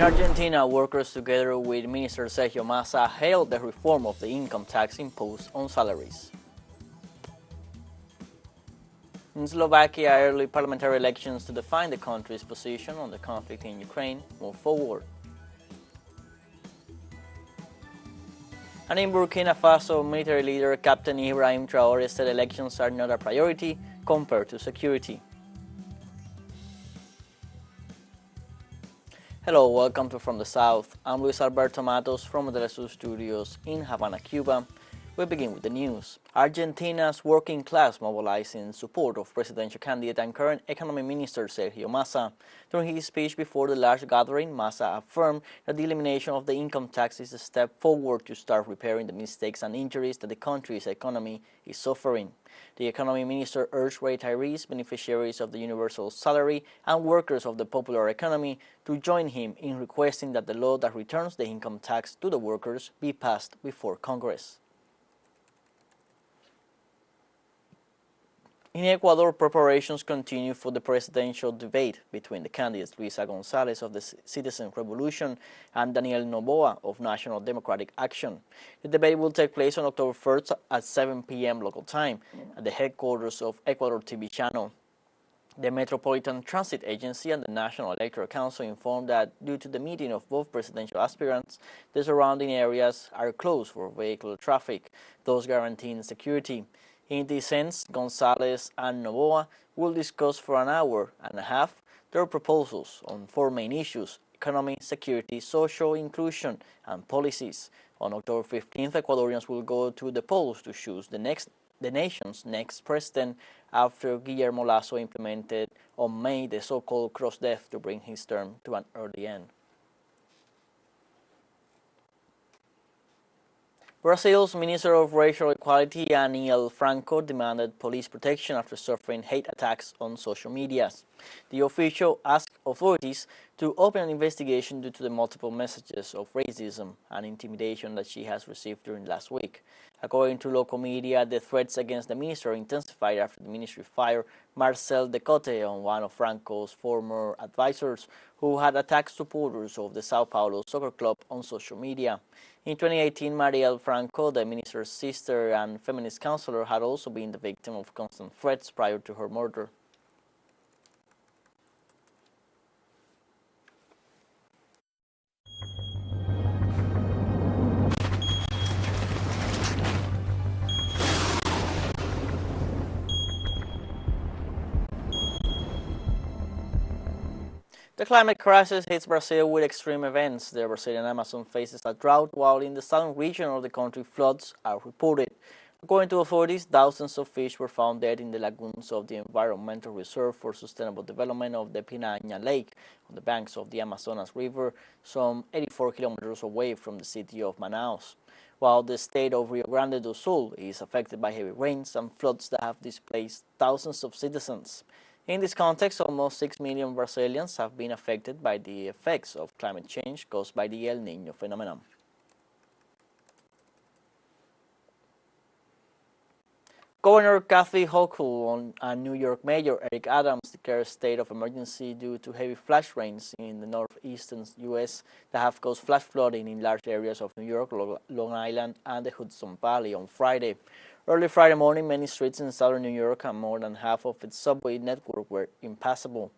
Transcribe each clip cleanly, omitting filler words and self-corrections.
In Argentina, workers together with Minister Sergio Massa hailed the reform of the income tax imposed on salaries. In Slovakia, early parliamentary elections to define the country's position on the conflict in Ukraine move forward. And in Burkina Faso, military leader Captain Ibrahim Traoré said elections are not a priority compared to security. Hello, welcome to From the South. I'm Luis Alberto Matos from the TeleSUR studios in Havana, Cuba. We begin with the news. Argentina's working class mobilized in support of presidential candidate and current economy minister Sergio Massa. During his speech before the large gathering, Massa affirmed that the elimination of the income tax is a step forward to start repairing the mistakes and injuries that the country's economy is suffering. The economy minister urged retirees, beneficiaries of the universal salary, and workers of the popular economy to join him in requesting that the law that returns the income tax to the workers be passed before Congress. In Ecuador, preparations continue for the presidential debate between the candidates Luisa González of the Citizen Revolution and Daniel Noboa of National Democratic Action. The debate will take place on October 1st at 7 p.m. local time at the headquarters of Ecuador TV channel. The Metropolitan Transit Agency and the National Electoral Council informed that due to the meeting of both presidential aspirants, the surrounding areas are closed for vehicular traffic, thus guaranteeing security. In this sense, González and Noboa will discuss for an hour and a half their proposals on four main issues: economy, security, social inclusion, and policies. On October 15th, Ecuadorians will go to the polls to choose the nation's next president after Guillermo Lasso implemented on May the so-called cross-death to bring his term to an early end. Brazil's Minister of Racial Equality, Aniel Franco, demanded police protection after suffering hate attacks on social media. The official asked authorities to open an investigation due to the multiple messages of racism and intimidation that she has received during last week. According to local media, the threats against the minister intensified after the ministry fired Marcel Decote on one of Franco's former advisors, who had attacked supporters of the Sao Paulo soccer club on social media. In 2018, Marielle Franco, the minister's sister and feminist counselor, had also been the victim of constant threats prior to her murder. The climate crisis hits Brazil with extreme events. The Brazilian Amazon faces a drought, while in the southern region of the country floods are reported. According to authorities, thousands of fish were found dead in the lagoons of the Environmental Reserve for Sustainable Development of the Pinaña Lake on the banks of the Amazonas River, some 84 kilometers away from the city of Manaus. While the state of Rio Grande do Sul is affected by heavy rains and floods that have displaced thousands of citizens. In this context, almost 6 million Brazilians have been affected by the effects of climate change caused by the El Niño phenomenon. Governor Kathy Hochul and New York Mayor Eric Adams declared a state of emergency due to heavy flash rains in the northeastern U.S. that have caused flash flooding in large areas of New York, Long Island, and the Hudson Valley on Friday. Early Friday morning, many streets in southern New York and more than half of its subway network were impassable.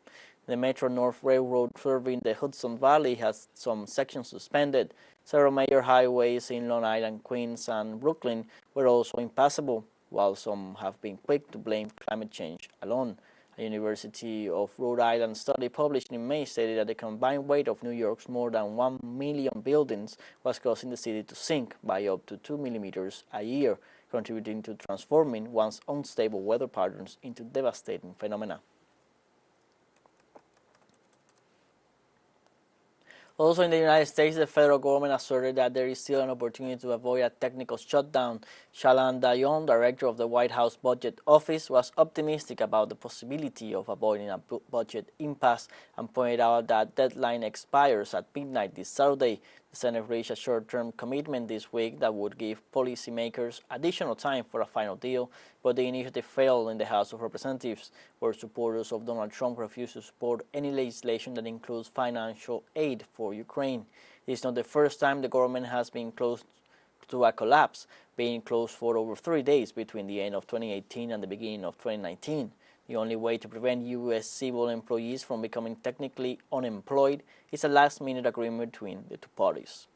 The Metro North Railroad serving the Hudson Valley has some sections suspended. Several major highways in Long Island, Queens, and Brooklyn were also impassable, while some have been quick to blame climate change alone. A University of Rhode Island study published in May stated that the combined weight of New York's more than 1 million buildings was causing the city to sink by up to 2 millimeters a year, contributing to transforming once unstable weather patterns into devastating phenomena. Also in the United States, the federal government asserted that there is still an opportunity to avoid a technical shutdown. Shalan Dayon, director of the White House Budget Office, was optimistic about the possibility of avoiding a budget impasse and pointed out that deadline expires at midnight this Saturday. The Senate reached a short-term commitment this week that would give policymakers additional time for a final deal, but the initiative failed in the House of Representatives, where supporters of Donald Trump refused to support any legislation that includes financial aid for Ukraine. It is not the first time the government has been close to a collapse, being closed for over 3 days between the end of 2018 and the beginning of 2019. The only way to prevent U.S. civil employees from becoming technically unemployed is a last-minute agreement between the two parties.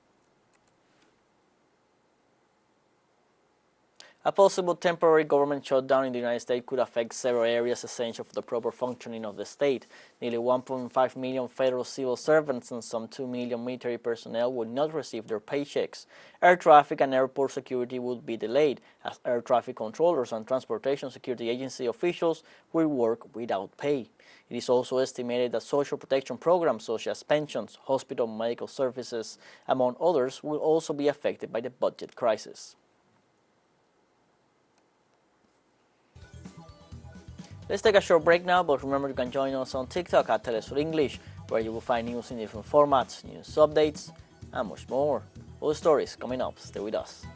A possible temporary government shutdown in the United States could affect several areas essential for the proper functioning of the state. Nearly 1.5 million federal civil servants and some 2 million military personnel would not receive their paychecks. Air traffic and airport security would be delayed, as air traffic controllers and transportation security agency officials will work without pay. It is also estimated that social protection programs such as pensions, hospital and medical services, among others, will also be affected by the budget crisis. Let's take a short break now, but remember you can join us on TikTok at TeleSUR English, where you will find news in different formats, news updates, and much more. All the stories coming up. Stay with us.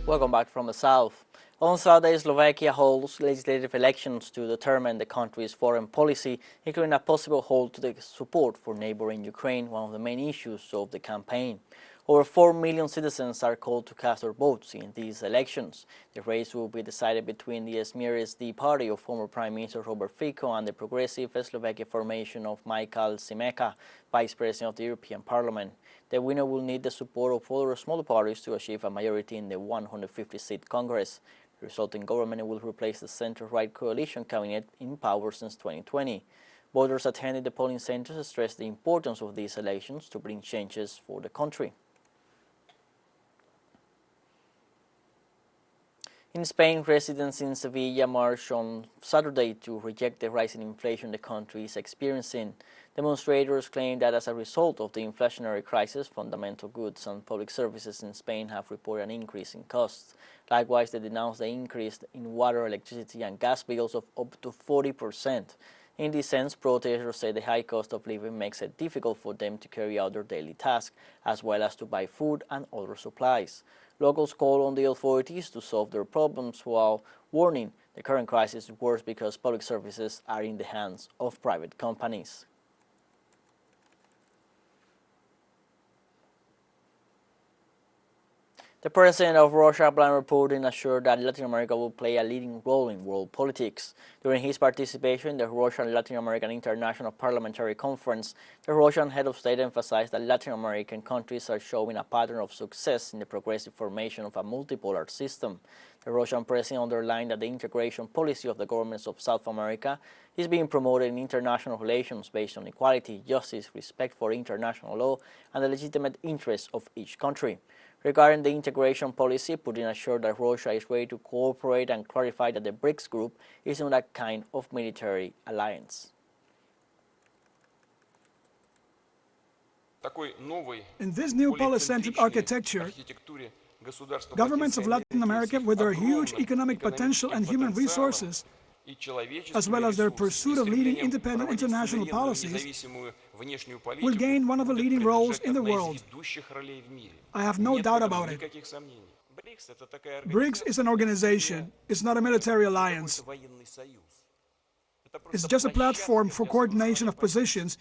Welcome back from the south. On Saturday, Slovakia holds legislative elections to determine the country's foreign policy, including a possible hold to the support for neighboring Ukraine, one of the main issues of the campaign. Over 4 million citizens are called to cast their votes in these elections. The race will be decided between the SD party of former Prime Minister Robert Fico and the progressive Slovakia formation of Michal Šimečka, Vice President of the European Parliament. The winner will need the support of other smaller parties to achieve a majority in the 150-seat Congress. The resulting government will replace the center-right coalition cabinet in power since 2020. Voters attending the polling centers stressed the importance of these elections to bring changes for the country. In Spain, residents in Sevilla marched on Saturday to reject the rising inflation the country is experiencing. Demonstrators claim that as a result of the inflationary crisis, fundamental goods and public services in Spain have reported an increase in costs. Likewise, they denounced the increase in water, electricity and gas bills of up to 40%. In this sense, protesters say the high cost of living makes it difficult for them to carry out their daily tasks, as well as to buy food and other supplies. Locals call on the authorities to solve their problems while warning the current crisis is worse because public services are in the hands of private companies. The president of Russia, Vladimir Putin, assured that Latin America will play a leading role in world politics. During his participation in the Russian-Latin American International Parliamentary Conference, the Russian head of state emphasized that Latin American countries are showing a pattern of success in the progressive formation of a multipolar system. The Russian president underlined that the integration policy of the governments of South America is being promoted in international relations based on equality, justice, respect for international law, and the legitimate interests of each country. Regarding the integration policy, Putin assured that Russia is ready to cooperate and clarified that the BRICS group is not a kind of military alliance. In this new polycentric architecture, governments of Latin America, with their huge economic potential and human resources, as well as their pursuit of leading independent international policies, will gain one of the leading roles in the world. I have no doubt about it. BRICS is an organization, it's not a military alliance. It's just a platform for coordination of positions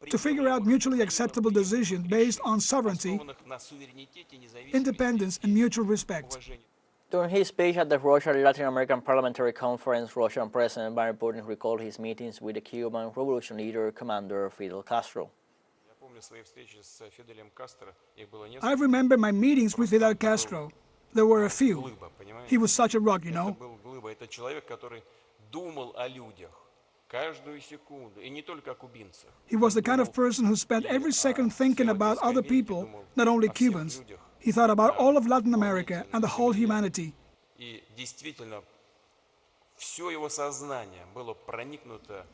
to figure out mutually acceptable decisions based on sovereignty, independence, and mutual respect. During his speech at the Russian-Latin American Parliamentary Conference, Russian President Vladimir Putin recalled his meetings with the Cuban revolution leader, Commander Fidel Castro. I remember my meetings with Fidel Castro. There were a few. He was such a rock, you know. He was the kind of person who spent every second thinking about other people, not only Cubans. He thought about all of Latin America and the whole humanity.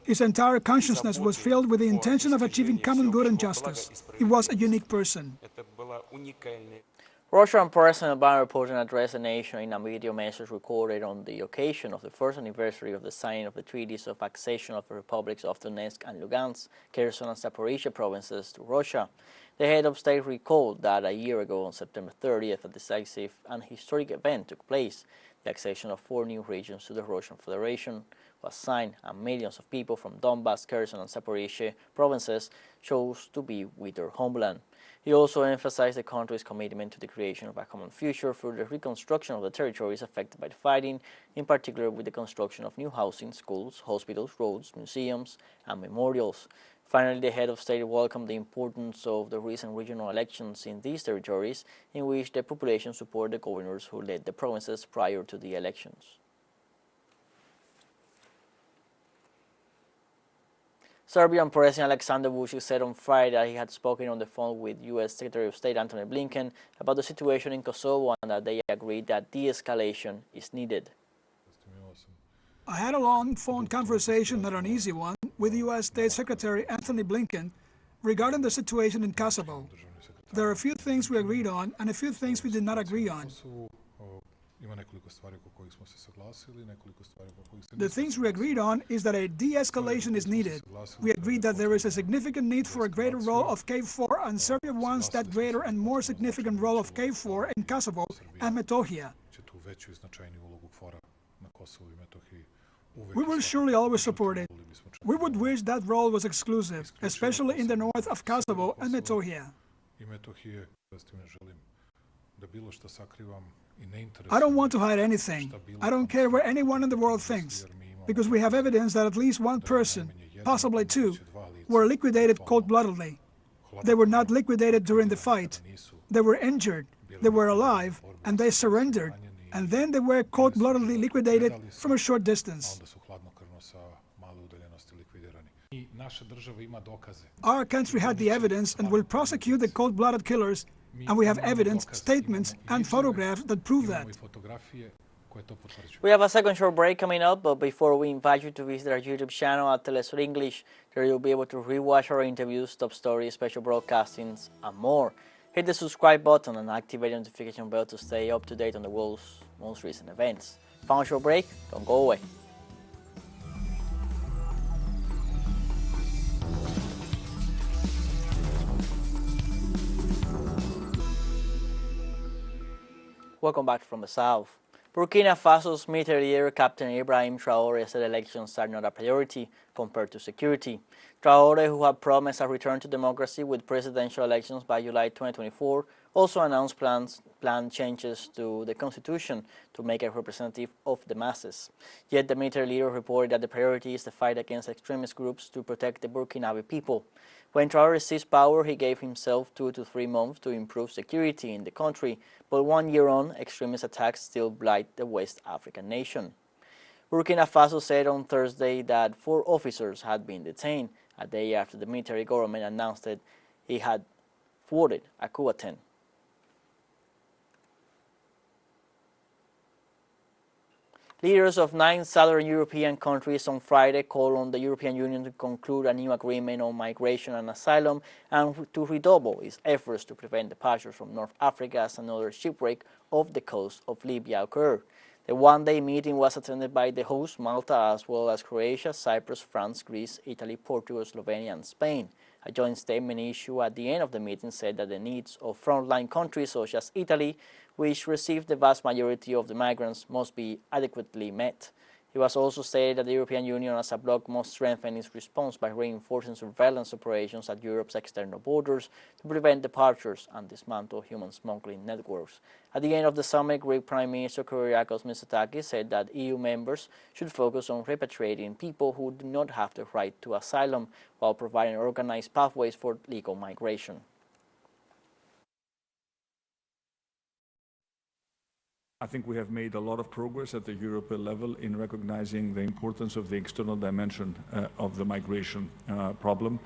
His entire consciousness was filled with the intention of achieving common good and justice. He was a unique person. Russian President Vladimir Putin addressed the nation in a video message recorded on the occasion of the first anniversary of the signing of the treaties of accession of the republics of Donetsk and Lugansk, Kherson and Zaporizhia provinces to Russia. The head of state recalled that a year ago, on September 30th, a decisive and historic event took place. The accession of 4 new regions to the Russian Federation was signed, and millions of people from Donbass, Kherson and Zaporizhia provinces chose to be with their homeland. He also emphasized the country's commitment to the creation of a common future through the reconstruction of the territories affected by the fighting, in particular with the construction of new housing, schools, hospitals, roads, museums, and memorials. Finally, the head of state welcomed the importance of the recent regional elections in these territories, in which the population supported the governors who led the provinces prior to the elections. Serbian President Alexander Vučić said on Friday that he had spoken on the phone with U.S. Secretary of State Antony Blinken about the situation in Kosovo and that they agreed that de-escalation is needed. I had a long phone conversation, not an easy one, with U.S. State Secretary Antony Blinken regarding the situation in Kosovo. There are a few things we agreed on and a few things we did not agree on. The things we agreed on is that a de-escalation is needed. We agreed that there is a significant need for a greater role of KFOR, and Serbia wants that greater and more significant role of KFOR in Kosovo and Metohija. We will surely always support it. We would wish that role was exclusive, especially in the north of Kosovo and Metohija. I don't want to hide anything. I don't care what anyone in the world thinks, because we have evidence that at least one person, possibly 2, were liquidated cold-bloodedly. They were not liquidated during the fight. They were injured, they were alive, and they surrendered, and then they were cold-bloodedly liquidated from a short distance. Our country had the evidence and will prosecute the cold-blooded killers, and we have evidence, statements, and photographs that prove that. We have a second short break coming up, but before we invite you to visit our YouTube channel at TeleSUR English, there you'll be able to rewatch our interviews, top stories, special broadcastings, and more. Hit the subscribe button and activate the notification bell to stay up to date on the world's most recent events. Final short break, don't go away. Welcome back from the south. Burkina Faso's military leader, Captain Ibrahim Traoré, said elections are not a priority compared to security. Traoré, who had promised a return to democracy with presidential elections by July 2024, also announced planned changes to the constitution to make it representative of the masses. Yet the military leader reported that the priority is the fight against extremist groups to protect the Burkinabe people. When Traoré seized power, he gave himself 2 to 3 months to improve security in the country, but 1 year on, extremist attacks still blight the West African nation. Burkina Faso said on Thursday that 4 officers had been detained, a day after the military government announced that it had thwarted a coup attempt. Leaders of 9 southern European countries on Friday called on the European Union to conclude a new agreement on migration and asylum and to redouble its efforts to prevent departures from North Africa as another shipwreck off the coast of Libya occurred. The one-day meeting was attended by the host, Malta, as well as Croatia, Cyprus, France, Greece, Italy, Portugal, Slovenia, and Spain. A joint statement issued at the end of the meeting said that the needs of frontline countries such as Italy, which receive the vast majority of the migrants, must be adequately met. It was also said that the European Union as a bloc must strengthen its response by reinforcing surveillance operations at Europe's external borders to prevent departures and dismantle human smuggling networks. At the end of the summit, Greek Prime Minister Kyriakos Mitsotakis said that EU members should focus on repatriating people who do not have the right to asylum while providing organized pathways for legal migration. I think we have made a lot of progress at the European level in recognizing the importance of the external dimension of the migration problem.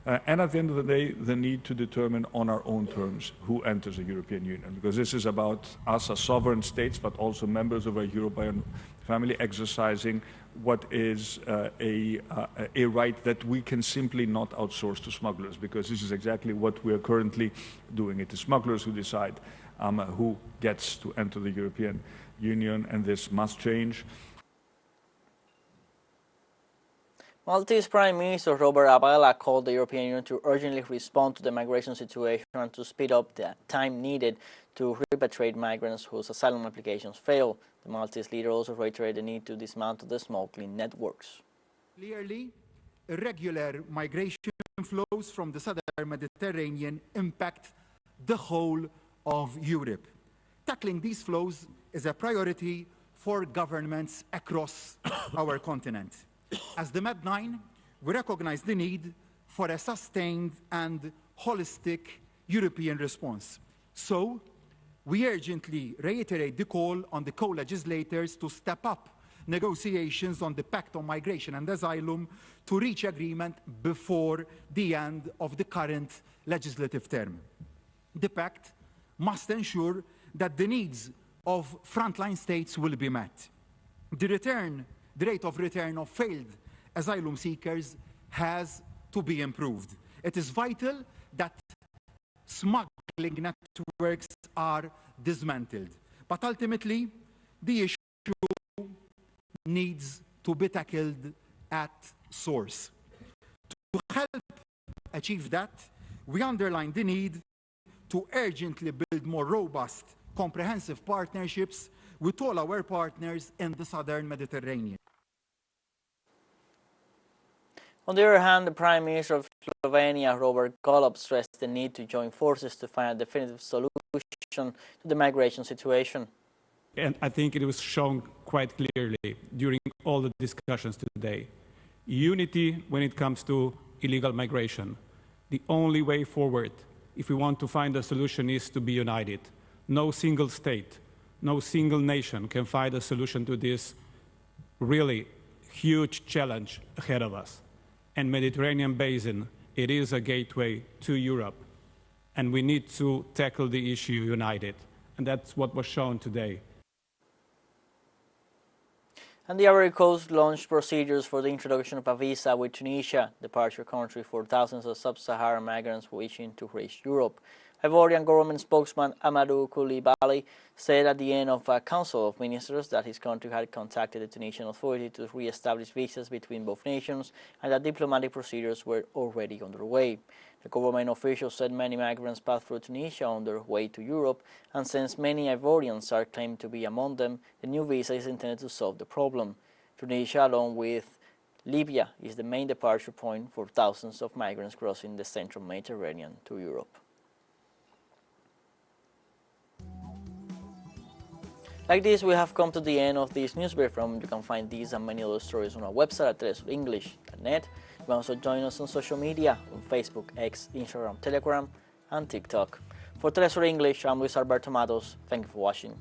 And at the end of the day, the need to determine on our own terms who enters the European Union, because this is about us as sovereign states, but also members of a European family exercising what is a right that we can simply not outsource to smugglers, because this is exactly what we are currently doing. It is smugglers who decide who gets to enter the European Union, and this must change. Maltese Prime Minister Robert Abela called the European Union to urgently respond to the migration situation and to speed up the time needed to repatriate migrants whose asylum applications fail. The Maltese leader also reiterated the need to dismantle the smuggling networks. Clearly, irregular migration flows from the southern Mediterranean impact the whole of Europe. Tackling these flows is a priority for governments across our continent. As the Med9, we recognize the need for a sustained and holistic European response. So, we urgently reiterate the call on the co-legislators to step up negotiations on the Pact on Migration and Asylum to reach agreement before the end of the current legislative term. The Pact must ensure that the needs of frontline states will be met. The rate of return of failed asylum seekers has to be improved. It is vital that smuggling networks are dismantled. But ultimately, the issue needs to be tackled at source. To help achieve that, we underline the need to urgently build more robust, comprehensive partnerships with all our partners in the southern Mediterranean. On the other hand, the Prime Minister of Slovenia, Robert Golob, stressed the need to join forces to find a definitive solution to the migration situation. And I think it was shown quite clearly during all the discussions today. Unity when it comes to illegal migration. The only way forward, if we want to find a solution, is to be united. No single state, no single nation can find a solution to this really huge challenge ahead of us. And Mediterranean basin, it is a gateway to Europe. And we need to tackle the issue united. And that's what was shown today. And the Ivory Coast launched procedures for the introduction of a visa with Tunisia, departure country for thousands of sub-Saharan migrants wishing to reach Europe. Ivorian government spokesman Amadou Coulibaly said at the end of a council of ministers that his country had contacted the Tunisian authority to re-establish visas between both nations and that diplomatic procedures were already underway. The government officials said many migrants pass through Tunisia on their way to Europe, and since many Ivorians are claimed to be among them, the new visa is intended to solve the problem. Tunisia, along with Libya, is the main departure point for thousands of migrants crossing the central Mediterranean to Europe. Like this, we have come to the end of this news briefing. You can find these and many other stories on our website at telesurenglish.net. You can also join us on social media on Facebook, X, Instagram, Telegram, and TikTok. For TeleSUR English, I'm Luis Alberto Matos. Thank you for watching.